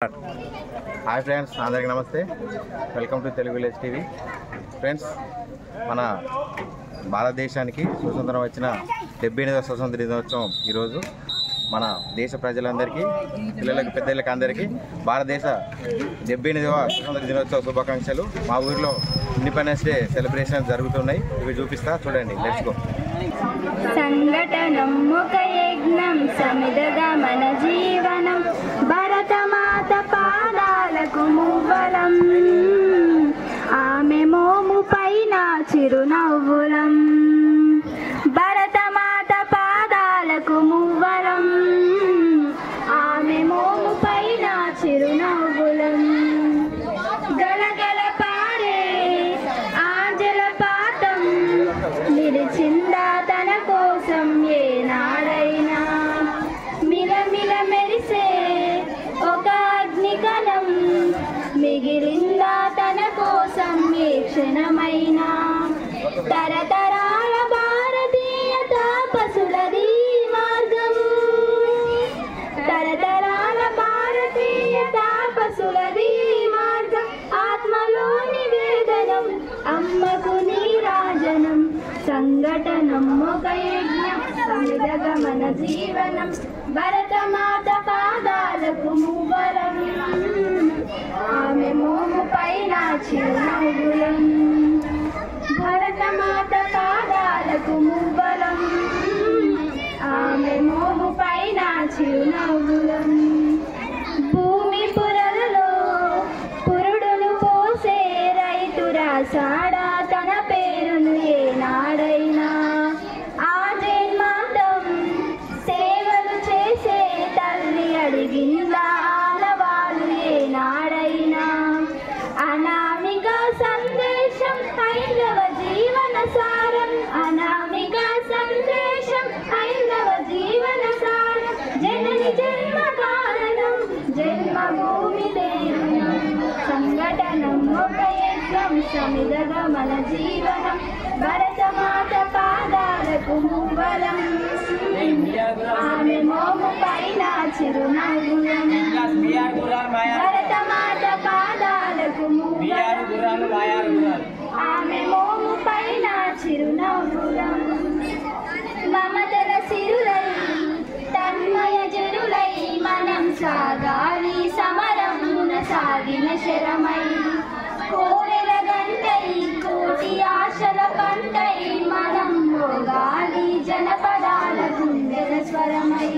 Hi friends, అందరికీ నమస్తే. Welcome to Telugu village TV. Friends, మన భారతదేశానికి స్వతంత్రం వచ్చిన 78వ స్వతంత్ర దినోత్సవం ఈరోజు. మన దేశ ప్రజలందరికీ, పిల్లలకి, పెద్దలకి అందరికీ భారతదేశ 78వ స్వతంత్ర దినోత్సవ శుభాకాంక్షలు. మా ఊరిలో ఇండిపెండెన్స్ డే సెలబ్రేషన్ జరుగుతున్నాయి. ఇవి చూపిస్తా, చూడండి. Let's go. సంఘటనం ఒక యజ్ఞం సమిదగా మన జీవనం, భరతమాత పాదాలకు మువ్వలం, ఆమె మోము పైన చిరునవ్వులం. భరతమాత పాదాలకు మువ్వలం, ఆమె మోము పైన చిరునవ్వులం. గలగల పారే ఆంజల పాతం నిలిచిందా తన కోసం ఏనాడైనా. మిలమిల మెరిసే ఒక అగ్నికణం మిగిలిందా తన కోసం ఏ క్షణమైనా. తరతరాల భారతీయ తాపసులది మార్గం, తరతరాల భారతీయ తాపసులది మార్గం. ఆత్మలోని వేదనం అమ్మకు నీరాజనం, సంఘటనం ఒక యజ్ఞం సమిదగా మన జీవనం, భరతమాత పాదాలకు మువ్వలం, ఆమె మోము పైన చిరునవ్వులం. భరతమాత పాదాలకు మువ్వలం, ఆమె మోము పైన చిరునవ్వులం. భూమి పురలలో పురుడును పోసే రైతు రాసాడా తన పేరును ఏనాడైనా. ఆ జన్మాంతం సేవలు చేసే తల్లి అడిగిందా ఆనవాళ్ళు ఏనాడైనా. అనామిక సందేశం హైందవ జీవన సారం, అనామిక సందేశం హైందవ జీవన సారం. జనని జన్మ కారణం జన్మభూమి దేవనం, సంఘటనం ఒక యజ్ఞం సమిదగా మన జీవనం, భరతమాత పాదాలకు మువ్వలం, ఆమె మోము పైన చిరునవ్వులం. భరతమాత పాదాలకు మువ్వలం, ఆమె మోము పైన చిరునవ్వులం. మమతల సిరులై తన్మయ జరులై మనం సాగాలి సమరమున సాగిన శరమై. కోరెల గంటై కోటి ఆశల పంటై మనం మోగాలి జనపదాల గుండెల స్వరమై.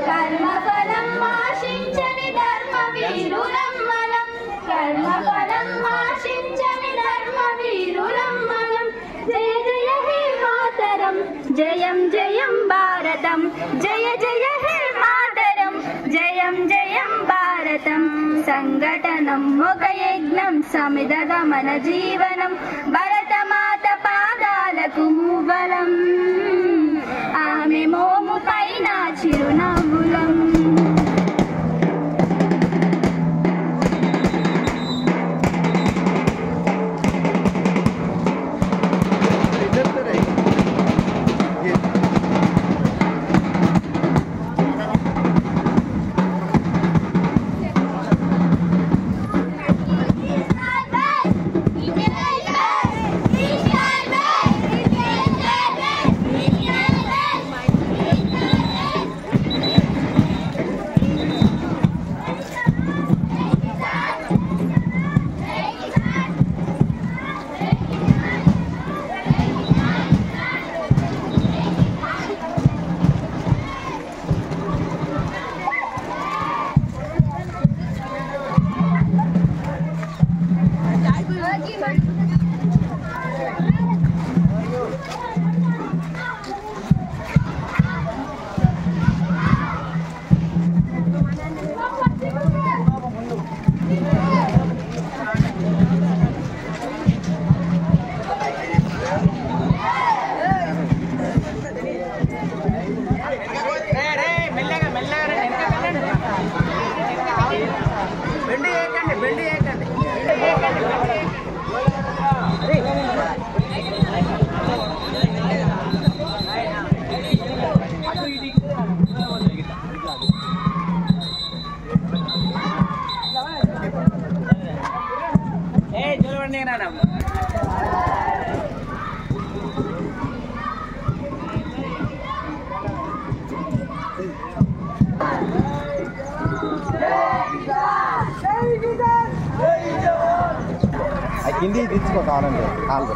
కర్మఫలం ఆశించని ధర్మ వీరులం మనం, కర్మఫలం ఆశించని ధర్మ వీరులం మనం. జయ జయ హే మాతరం, జయం జయం భారతం, జయ జయ హే మాతరం, జయం జయం భారతం. సంఘటనం ఒక యజ్ఞం సమిదగా మన జీవనం, భరతమాత పాదాలకు మువ్వలం, ఆమె మోము పైన చిరునవ్వులం. కింది తెచ్చుకో కావాలంటే కాలు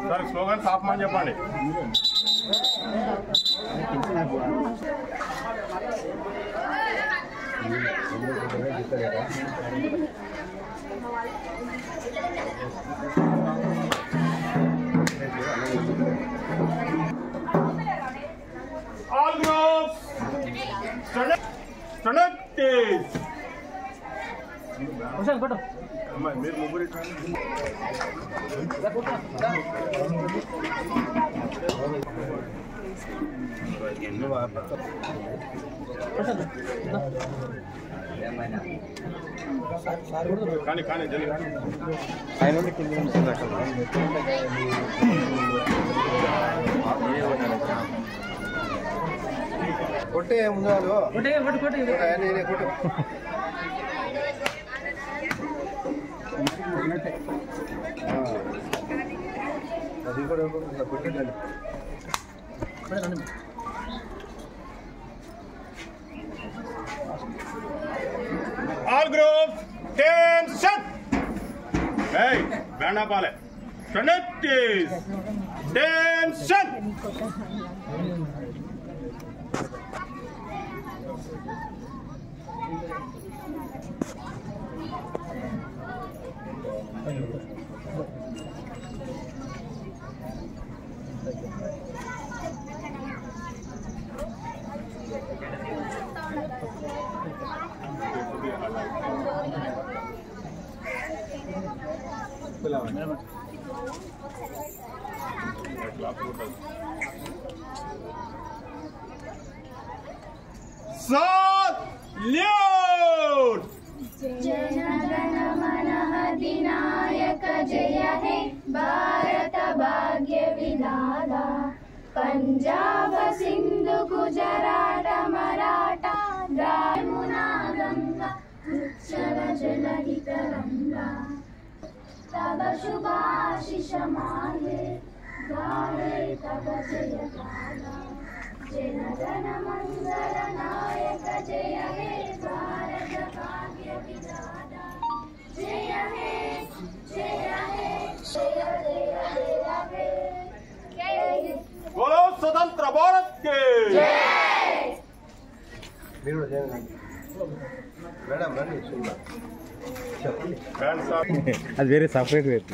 సార్ స్లోగన్ ఆపమని చెప్పండి. All groups మీరు ముగ్గురు కానీ కానీ ఆయన కింద కొట్టే ముందు కొట్టు అది కూడా కొట్టండి. All groups, attention! Hey, Banda Pale. Attention! Salute! Jana Gana Mana अधिनायक जय हे भारत भाग्य विधाता पंजाब सिंधु गुजरात मराठा यमुना गंगा उच्चल जलधि तरंगा तब शुभाशिष मांगे गाये तब जय गाना जनगण मंगल नायक जय हे भारत भाग्य विधाता जय हे जय हे जय जय जय हे बोलो स्वतंत्र भारत के మేడం రండి Hands up. అది వేరే సపరేట్ వేరు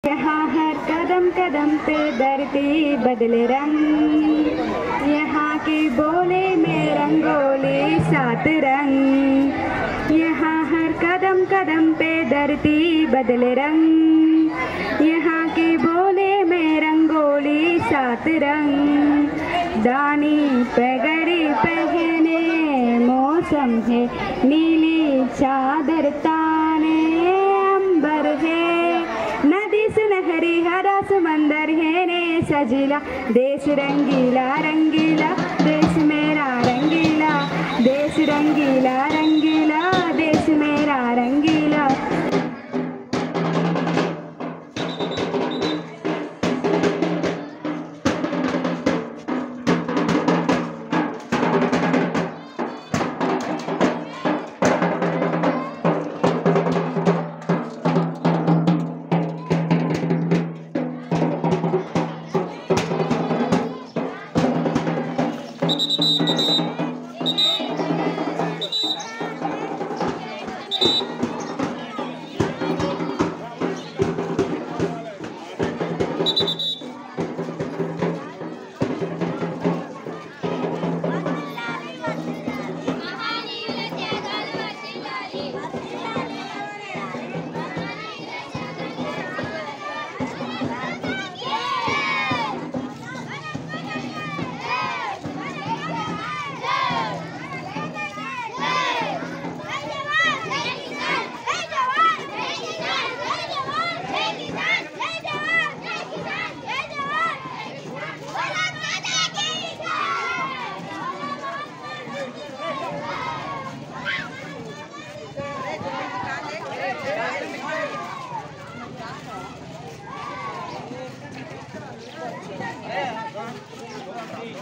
यहाँ हर कदम कदम पे धरती बदले रंग यहाँ के बोले में रंगोली सात रंग यहाँ हर कदम कदम पे धरती बदले रंग यहाँ के बोले में रंगोली सात रंग दानी पगड़ी पहने मौसम है नीली चादर ताने अंबर है नदी सुनहरी हरा समंदर है ने सजीला देश रंगीला रंगीला देश मेरा रंगीला देश रंगीला रंगीला रंगीला देश मेरा रंगीला।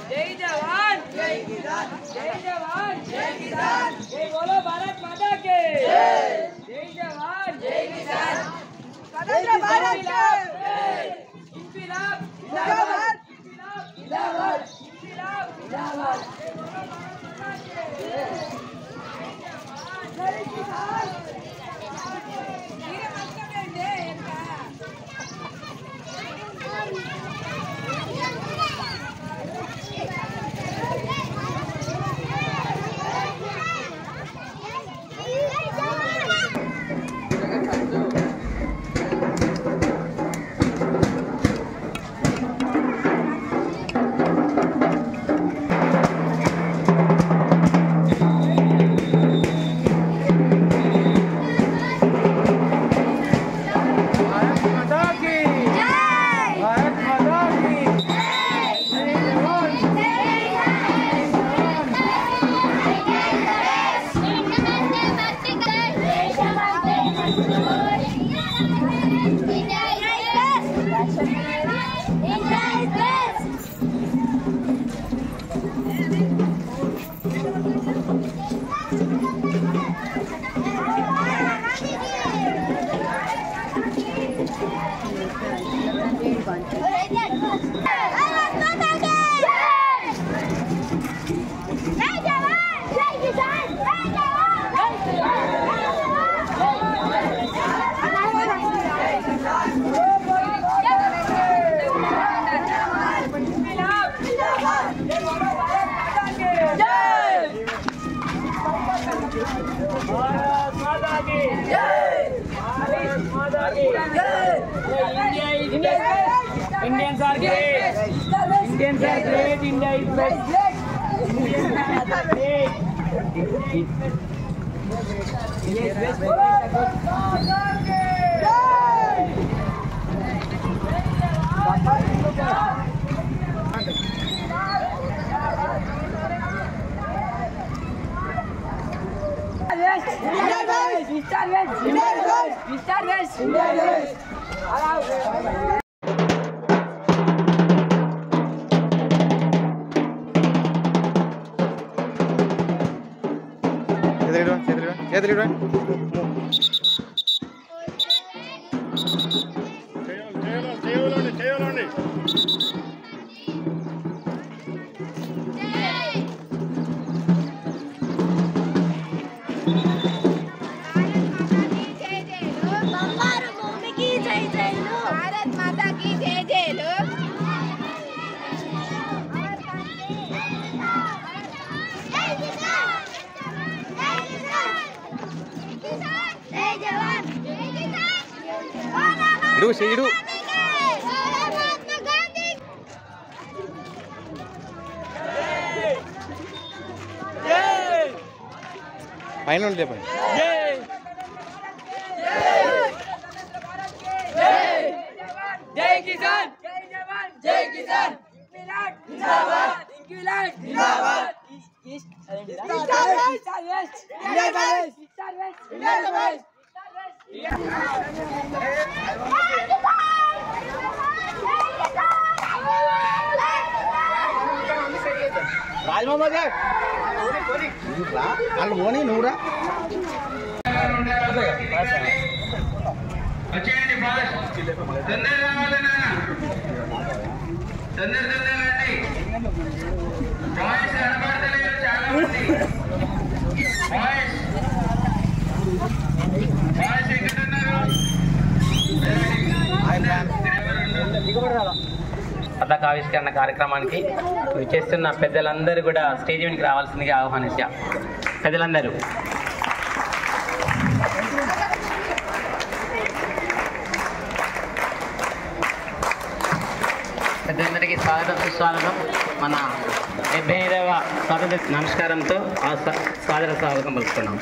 जय जवान जय किसान, जय जवान जय किसान, जय बोलो भारत माता के जय जवान जय किसान, स्वतंत्र भारत के इंकलाब जिंदाबाद, इंकलाब जिंदाबाद, इंकलाब जिंदाबाद, जय किसान। Indians are great. Indians are great. India is best. Indians are great. Yes, best. Idu. Pain on dia, Pak. Jai Kisan, Jai Kisan, Inquilad Zindabad, Inquilad Zindabad, వాళ్ళు పోనీ నువ్వురా పతాకావిష్కరణ కార్యక్రమానికి చేస్తున్న పెద్దలందరూ కూడా స్టేజ్ మీదకి రావాల్సిందిగా ఆహ్వానించా. పెద్దలందరూ పెద్దలందరికీ స్వాగతం సుస్వాగతం. మన 75వ స్వాతంత్ర నమస్కారంతో సాదర స్వాగతం పలుకుతున్నాం.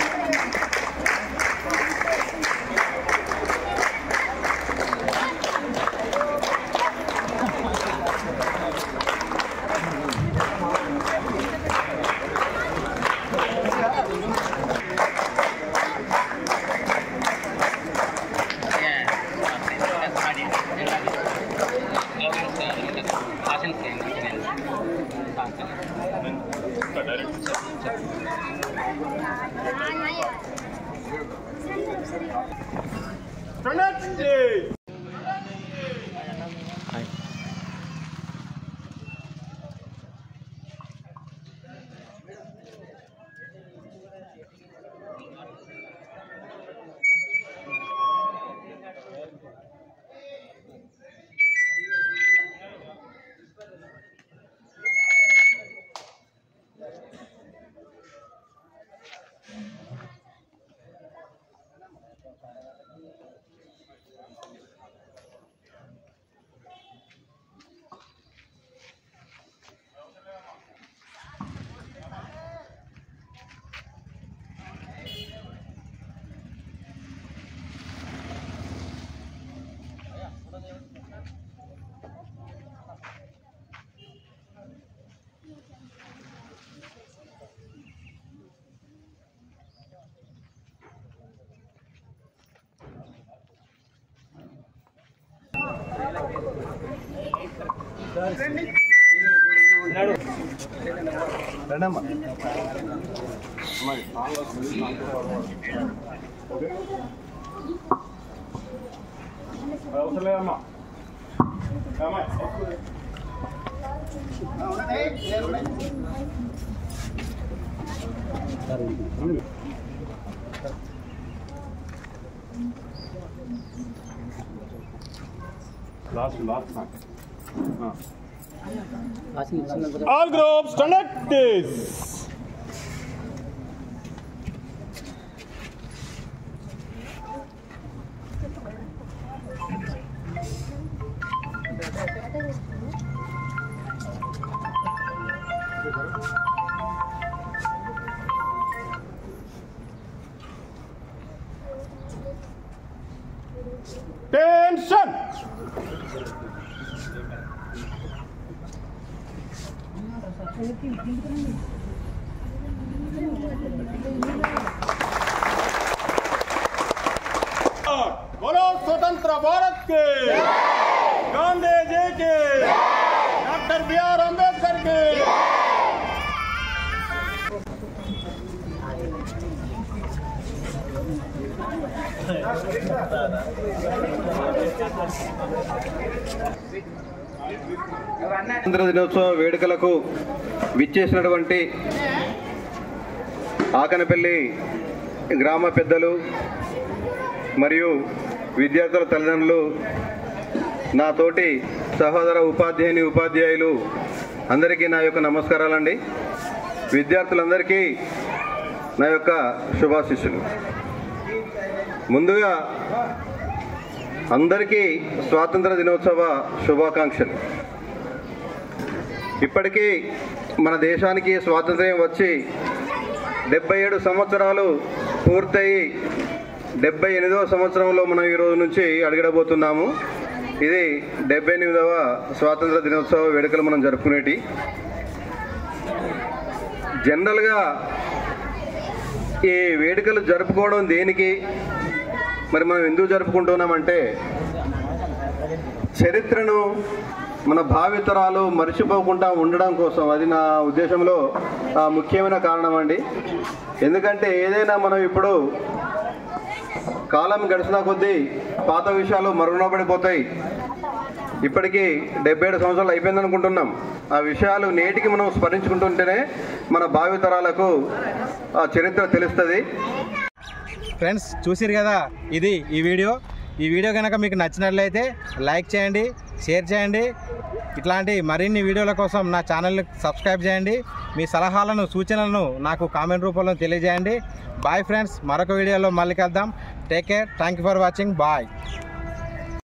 All groups stand at this. Attention! बोलो स्वतंत्र भारत के, गांधी जी के, डॉक्टर B.R. अम्बेडकर के। స్వాతంత్ర దినోత్సవ వేడుకలకు విచ్చేసినటువంటి ఆకనపల్లి గ్రామ పెద్దలు మరియు విద్యార్థుల తల్లిదండ్రులు, నా తోటి సహోదర ఉపాధ్యాయులు అందరికీ నా యొక్క నమస్కారాలండి. విద్యార్థులందరికీ నా యొక్క శుభాశీస్సులు. ముందుగా అందరికీ స్వాతంత్ర దినోత్సవ శుభాకాంక్షలు. ఇప్పటికీ మన దేశానికి స్వాతంత్ర్యం వచ్చి 77 సంవత్సరాలు పూర్తయి 78వ సంవత్సరంలో మనం ఈ రోజు నుంచి అడుగుడబోతున్నాము. ఇది 78వ స్వాతంత్ర దినోత్సవ వేడుకలు మనం జరుపుకునేటి. జనరల్గా ఈ వేడుకలు జరుపుకోవడం దేనికి, మరి మనం ఎందుకు జరుపుకుంటున్నామంటే చరిత్రను మన భావితరాలు మర్చిపోకుండా ఉండడం కోసం. అది నా ఉద్దేశంలో ముఖ్యమైన కారణం అండి. ఎందుకంటే ఏదైనా మనం ఇప్పుడు కాలం గడిచిన కొద్దీ పాత విషయాలు మరుగున పడిపోతాయి. ఇప్పటికీ 77 సంవత్సరాలు అయిపోయింది అనుకుంటున్నాం. ఆ విషయాలు నేటికి మనం స్మరించుకుంటుంటేనే మన భావితరాలకు ఆ చరిత్ర తెలుస్తుంది. ఫ్రెండ్స్ చూసిరు కదా, ఇది ఈ వీడియో కనుక మీకు నచ్చినట్లయితే లైక్ చేయండి, షేర్ చేయండి. ఇట్లాంటి మరిన్ని వీడియోల కోసం నా ఛానల్ని సబ్స్క్రైబ్ చేయండి. మీ సలహాలను సూచనలను నాకు కామెంట్ రూపంలో తెలియజేయండి. బాయ్ ఫ్రెండ్స్, మరొక వీడియోలో మళ్ళీ కలుద్దాం. Take care, thank you for watching, bye.